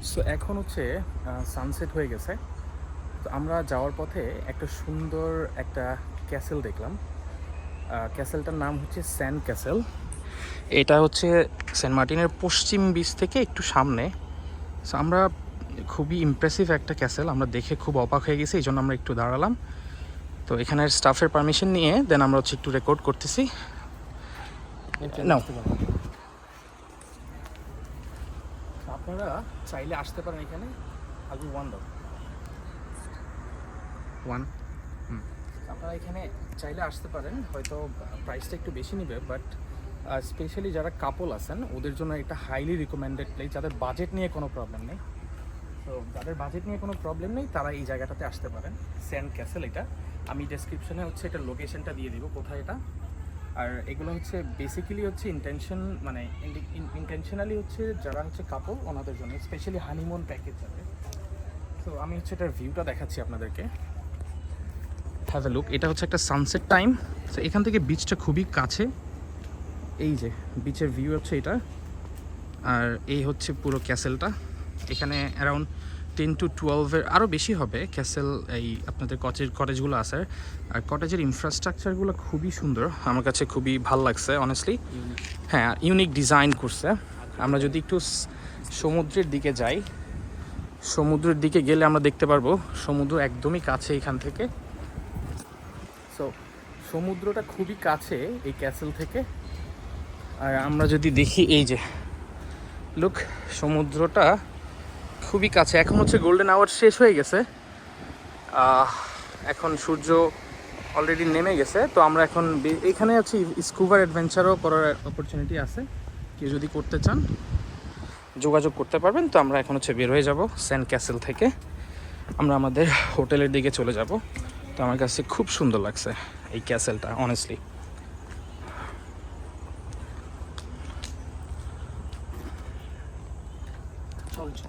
So এখন হচ্ছে sunset হয়ে গেছে। তো আমরা যাওয়ার পথে একটা সুন্দর একটা ক্যাসেল দেখলাম। ক্যাসেলটার নাম হচ্ছে স্যান ক্যাসেল। এটা হচ্ছে সেন্ট মার্টিনের পশ্চিম বিচ থেকে একটু সামনে। সো আমরা খুবই ইমপ্রেসিভ একটা ক্যাসেল, আমরা দেখে খুব অবাক হয়ে গেছি, এই জন্য আমরা একটু দাঁড়ালাম। তো এখানের স্টাফের পারমিশন নিয়ে দেন আমরা হচ্ছে একটু রেকর্ড করতেছি। নাও, আপনারা চাইলে আসতে পারেন এখানে। আলু ওয়ান দাও, ওয়ান। আপনারা এখানে চাইলে আসতে পারেন, হয়তো প্রাইসটা একটু বেশি নেবে, বাট স্পেশালি যারা কাপল আছেন ওদের জন্য একটা হাইলি রিকমেন্ডেড প্লেস, যাদের বাজেট নিয়ে কোনো প্রবলেম নেই। তো যাদের বাজেট নিয়ে কোনো প্রবলেম নেই তারা এই জায়গাটাতে আসতে পারেন। স্যান্ড ক্যাসেল এটা, আমি ডেসক্রিপশনে হচ্ছে এটা লোকেশনটা দিয়ে দিব কোথায় এটা। আর এগুলো হচ্ছে বেসিক্যালি হচ্ছে ইন্টেনশন, মানে ইন্টেনশনালি হচ্ছে যারা হচ্ছে কাপল ওনাদের জন্য, স্পেশালি হানিমুন প্যাকেজ যাবে। তো আমি হচ্ছে এটার ভিউটা দেখাচ্ছি আপনাদেরকে। হ্যাভ এ লুক, এটা হচ্ছে একটা সানসেট টাইম। তো এখান থেকে বিচটা খুবই কাছে, এই যে বিচের ভিউ হচ্ছে এটা। আর এই হচ্ছে পুরো ক্যাসেলটা। এখানে অ্যারাউন্ড 10 to 12-এর আরও বেশি হবে ক্যাসেল, এই আপনাদের কটেজগুলো আছে। আর কটেজের ইনফ্রাস্ট্রাকচারগুলো খুবই সুন্দর, আমার কাছে খুবই ভাল লাগছে অনেস্টলি। হ্যাঁ, ইউনিক ডিজাইন করছে। আমরা যদি একটু সমুদ্রের দিকে যাই, সমুদ্রের দিকে গেলে আমরা দেখতে পারবো সমুদ্র একদমই কাছে এখান থেকে। সো সমুদ্রটা খুবই কাছে এই ক্যাসেল থেকে। আর আমরা যদি দেখি, এই যে লুক, সমুদ্রটা খুবই কাছে। এখন হচ্ছে গোল্ডেন আওয়ার শেষ হয়ে গেছে, এখন সূর্য অলরেডি নেমে গেছে। তো আমরা এখন এখানে হচ্ছে স্কুবার অ্যাডভেঞ্চারও করার অপরচুনিটি আছে, কেউ যদি করতে চান যোগাযোগ করতে পারবেন। তো আমরা এখন হচ্ছে বের হয়ে যাব স্যান্ড ক্যাসেল থেকে, আমরা আমাদের হোটেলের দিকে চলে যাব। তো আমার কাছে খুব সুন্দর লাগছে এই ক্যাসেলটা অনেস্টলি। চল চল।